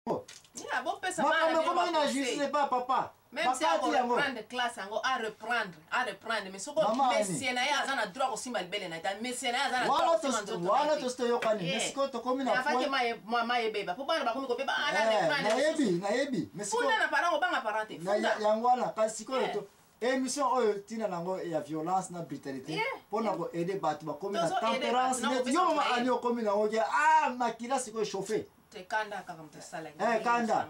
Comment il a juste pas papa? Même si on reprend classe, on à reprendre. Mais ce qu'on messie na ya zana droit aussi mal belle na ta messie na ya zana droit. Voilà to sto yokani. Mais ko to comme na point. Mama ye beba. Pour ba ba ko beba ala reprendre. Na yebi. Mais ko na parent ko banga parenté. Ya ngwana kasi ko to émission oyo tina nango ya violence na brutalité. Pona ko aider batu ba comme na tempérance. Yo mama ali ko comme na oje makila siko chauffer. Te kanda kaka mtasala. Kanda.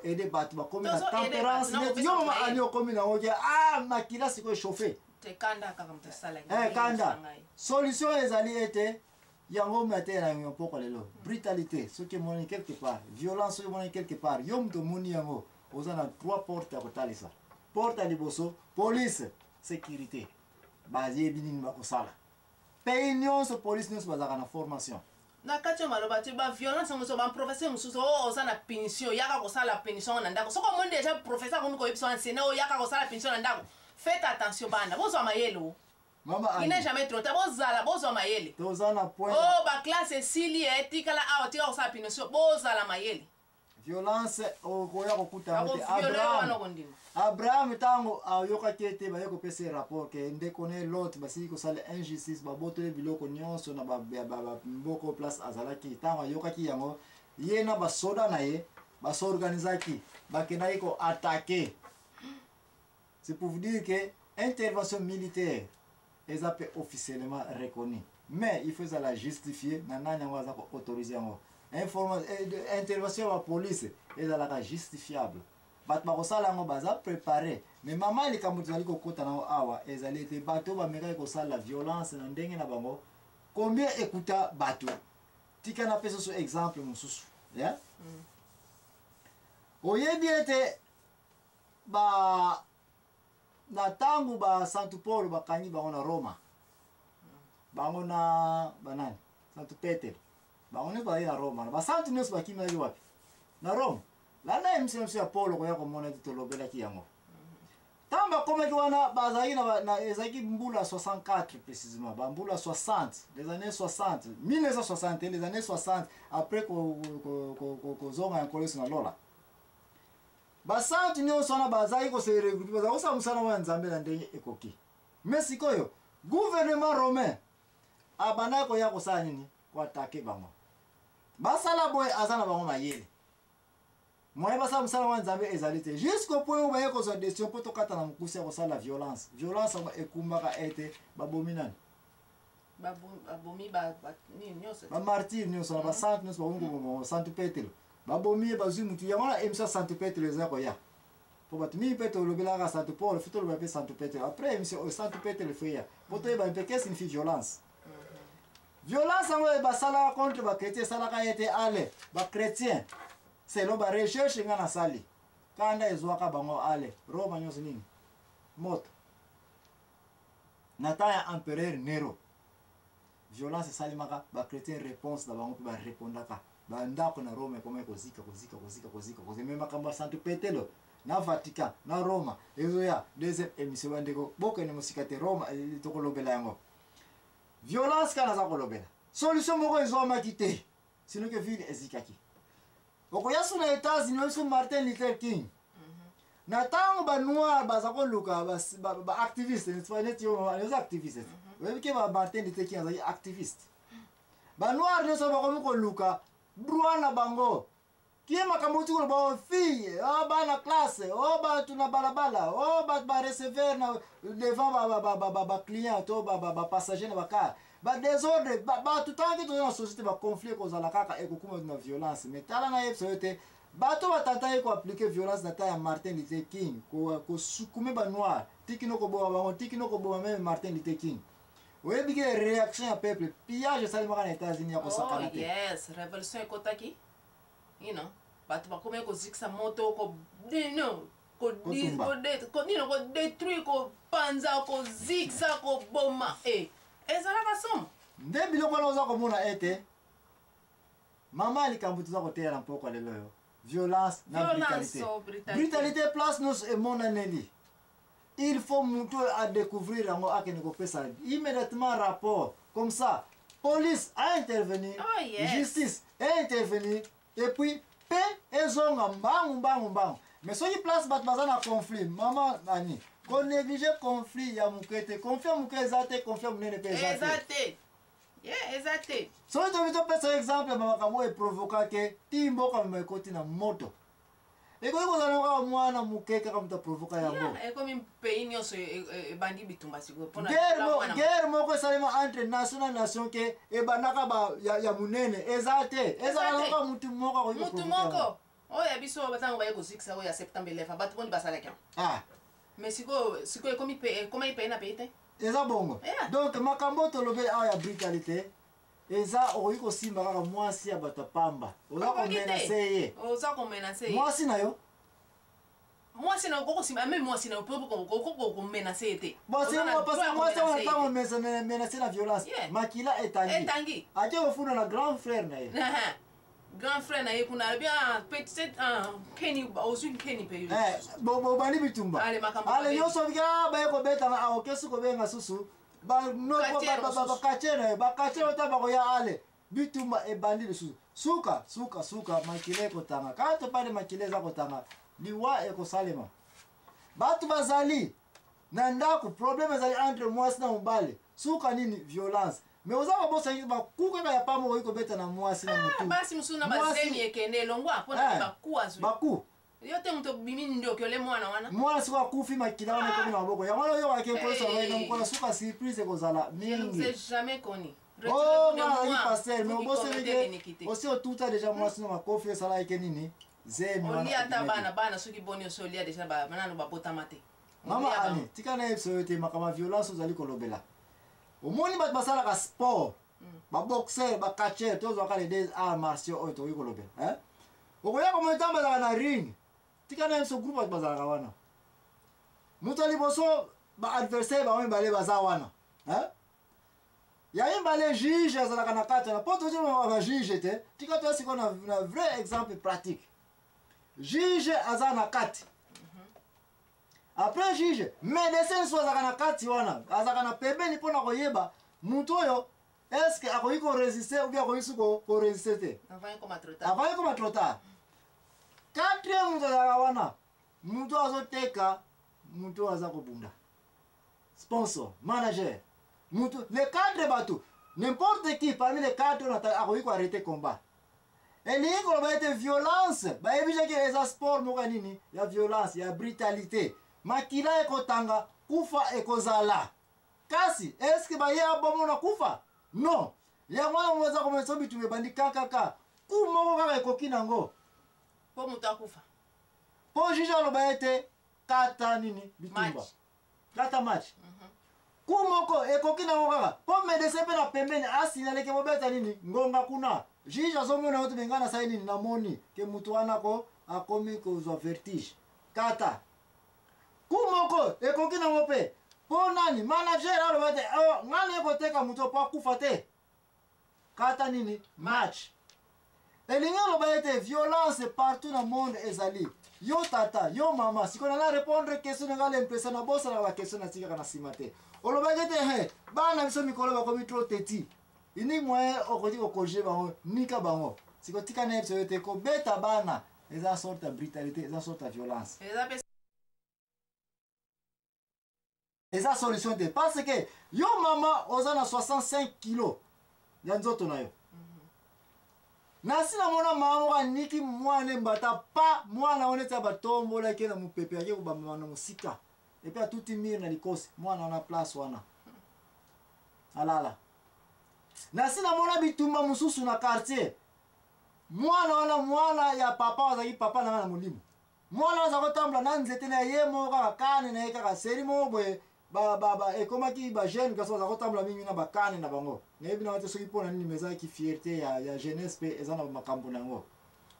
aider batu ba comme na tempérance net yo mama ali comme na oje makila siko chauffer te kanda kaka mtasala kanda solution ezali ete yango matera yango poko lelo brutalité ce qui moni quelque part violence ce moni quelque part yom to moni yango ozana 3 portes à kotalisa porte liboso police sécurité bazie binini ba kosala pays nyonso police nyonso bazaka na formation na kacho maloba tu ba violence ngoso ba professeur mususu oza na punition yaka ko sala punition na ndako soko monde déjà professeur ko ko yebisa enseignant o yaka ko sala punition na ndako faites attention banda bozo mayelo mama il n'est jamais trop tard bozo mayele tozana point oh ba classe sili éthique la a tika ko sala punition bozo la mayele violence o koya ko kuta Abraham tango ayoka kete ba yoko pese rapport ke ndeko ne lot basi ko sala injustice ba botole biloko nyonso na ba mboko place azalaki tango ayoka ki yango yena ba soda na ye ba so organizaki ba kenai ko attaquer. C'est pour vous dire que intervention militaire est officiellement reconnue, mais il faut la justifier nana nyango za ko autoriser yango intervention de la police est la justifiable. Bat bakosala ngo baza préparé mais maman li kamutali ko kota na awa ezali te bato ba meka ko sala violence na ndenge na bango combien écouta bato tika na peso so exemple mususu ya oyebi ete ba na tangu ba Santo Paulo bakanyi bango na Roma bango na banani Santo Peter bango ne ba na Roma ba Santo Neus bakimi na wapi na Roma lana msi ya Paulo kwa yako mona tutolobela kiyango tamba koma kiwana bazaki na ezaki mbula 64 précisément ba mbula 60 les années 60 1960 les années 60 après ko zonga en kolesi na lola ba santi nyonso na bazaki ko se regrouper bazako sa musana wa nzambe na ndenge ekoki mais sikoyo gouvernement romain abana ko ya ko sa nini ko attaquer bango basala boy azana bango mayele moi basa musala wa nzambe ezalite jusqu'au point où baye ko so décision poto kata na mukusi ko sala violence ngo ekumbaka ete babominani babomi ba ni nyonso ba martyr nyonso ba saint nyonso ba ngo Santo Petro babomi bazui mutu yango na emisa Santo Petro eza ko ya po batumi Petro lobela ka Santo Paul fito lo ba Santo Petro après emisa Santo Petro fait ya poto ba impeke signifie violence violence ngo ba sala contre ba chrétien sala ka ete ale ba chrétien c'est lo ba recherche ngana sali kanda ezwaka bango ale Roma nyonso nini moto nataya empereur Nero violence salimaka ba chrétien réponse na bango ba répondaka ba ndako na Rome comme kozika même kamba Santo Petro na Vatican na Roma ezoya deuxième émission bandeko boko ni musikate Roma to kolobela yango violence kana za kolobela solution moko ezoma kite sinon que ville ezikaki okoya suna États-Unis sur Martin Luther King na tango ba noir bazako luka ba activiste n'est pas net yo les activistes wewe ke ba Martin Luther King azali activiste ba noir ne so ba ko luka bruana bango kiema kamuti ko ba fille ba na classe ba tuna balabala ba recevoir na devant ba client to ba passager na ba car ba désordre ba tout temps que dans la société ba conflit ko za la kaka e ko kuma na violence mais tala na yebsote bato batata ko appliquer violence na ta ya Martin Luther King ko sukume ba noir tikino ko bo ba tikino ko bo même Martin Luther King. Oui, il y a une réaction à peuple. Pillage, ça, les États-Unis, oh, yes, révolution écotaki. You know. bato bakome kozikisa moto ko détruire kopanza kozikisa koboma ezalaka somo nde biloko wana oza komona ete mama likambo toza koteya na mpoko lelo yo violence na brutalité place nos emonaneli il faut mutu a découvrir yango akende kopesa immédiatement rapport comme ça police a intervenir justice a intervenir et puis paix ezonga mbangu mais soki place bato baza na conflit mama ani konéglige conflit ya moke te conflit ya moke eza te conflit ya monene mpe eza te soki tobi topesa exemple ya makambo eprovokake ti mboka mema ekoti na moto ekoki kozala kaka mwana moke kaka moto aprovoka yango guerre moko esalema entre nation na nation ke ebandaka ya monene eza te ezala kaka mutu moko akoki moko oyo ya biso batango baye kozikisa oyo ya septembre 11 bato boni basalaki mais sikoyo ekoma ipeye na peye te eza bongo donc makambo tolobe awa ya brutalité eza okoki kosimba kaka mwasi ya bato apamba oza komenase ye mwasi na yo mwasi na okokosimba me mwasi na okokomenase ye te mwasi wana ntango menase na violence makila etangi ake kofunda na grand frère na ye grand frère na ye kuna abi peut-être keni ozwi keni pe bobandi bitumba ale nyonso bika baye kobetanga aokesi kobenga susu bakatiere na ye bakatiere ota bakoya ale bitumba ebandi lisusu suka makile ekotanga kaka topane makile eza kotanga liwa ekosalema bato bazali na ndako problème ezali entre mwasi na mobale suka nini violence mais oza kobosangi bakukaka ya pamba okoki kobeta na mwasi na motu basi mosusu na bazemi ekende elongwa mpona baku azwi baku yo te moto bimi ndoki ole mwana wana mwana siko akufi makila wana ekomi na maboko yango wana oyokaki mposa na mokolo suka surprise ekozala mingi ngai paster mais oboselike osi otuta deja mwasi na makofi esala eke nini zemi olia ata bana soki boni osi olia deja banano babotama te mama ani tika na yebiso yo te makambo ya violence ozali kolobela omoni bato basalaka sport baboxer bacatcher tozwaka les deux arts martiaux oyo tokoki kolobela okoya komoita bazalaka na ring tika na yebiso groupe bato bazalaka wana moto ya liboso baadversaire bango mibale baza wana ya mibale juge azalaka na kati wana po tozi bajuge te tika toya sikoyo na vrai exemple pratique juge aza na kati après juge médecin so azalaka na kati wana azalaka na pembeni mpona koyeba mutu oyo estce akoki koresiste ou bien akoki su koresiste te avai koma trop tard quatrième mutu azalaka wana mutu azoteka mutu oyo aza kobunda sponsor manager mutu les quatre bato n'importe qui parmi les quatre oyo akoki koarrete combat elingi koloba ete violence bayebisaki eza sport moko ya nini ya violence ya brutalité makila ekotanga kufa ekozala kasi eske baye abomona kufa non yango wana moza komesa bitumba ebandi kakaka ku moko kaka ekoki nango po moto akufa po juge aloba ete kata nini bitumba kata match ku moko ekoki nango kaka po medecin mpe na pembeni asinyaleke bobeta nini ngonga kuna juge azomona oto benga na sai nini namoni ke mutu wana ko akomi kozwa vertige kata ku moko ekoki nango mpe mpo nani manager aloba te ngani ekoteka moto po akufa te kata nini match elingi aloba ete violence partout na monde ezali yo tata yo mama sikoyo nanga répondre question nanga l'impression na bosalaka baquestion na tikaka na nsima te olobaki ete bana biso mikolo bakomi trop teti ini moyen okoki kokorige bango nika bango siko tika na ye biso yo te kobeta bana eza sorte ya brutalité eza sorte ya violence eza solution te parce que yo mama oza na 65 kilo ya nzoto na yo nasi namona mama moko aniki mwana embata pa mwana wana eti abatombolaki na mopepe ake kobamama na mosika epe atuti mire na likosi mwana wana place wana alala nasi namona bitumba mosusu na quartier mwana wana mwana ya papa azalaki papa nanga na molimo mwana aza kotambola na nzete na ye moko kaka kane na ye kaka seri moko boye ekomaki bajeune kasi baza kotambola mingi na bakane na bango nayebi na te soki mpona nini me ezalaki fierté ya jeunesse mpe eza na makambo na yango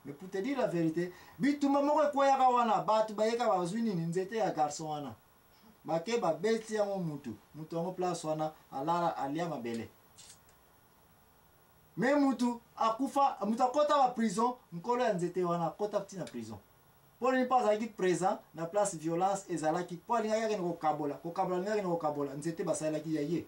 mais pour te dire la vérité bitumba moko ekweyaka wana bato bayeka bazwi nini nzete ya garçon wana bake babeti yango mutu yango place wana alala alia mabele me mutu akufa mutu akota ba prison nkolo ya nzete wana akota pti na prison mpo nini mpo azalaki présent na place violence ezalaki mpo alingaki akende kokabola alingaki akende kokabola nzete basalelaki ya ye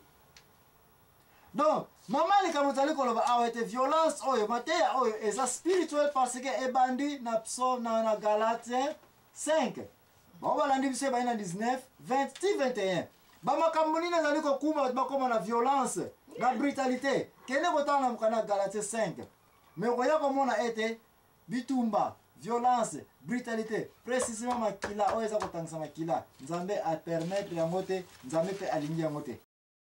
donc mama likambo tozali koloba awa ete violence oyo mateya oyo eza spirituel parce que ebandi na Galatien 5 bao balandi biso ebai na 19 20 ti 21 bamakambo nini ezali kokuma bato bakoma na violence na brutalité kende kotala na Galatien 5 mais okoya komona ete bitumba violence brutalité précisément makila oyo eza kotangisa makila nzambe apermettre yango te nzambe mpe alingi yango te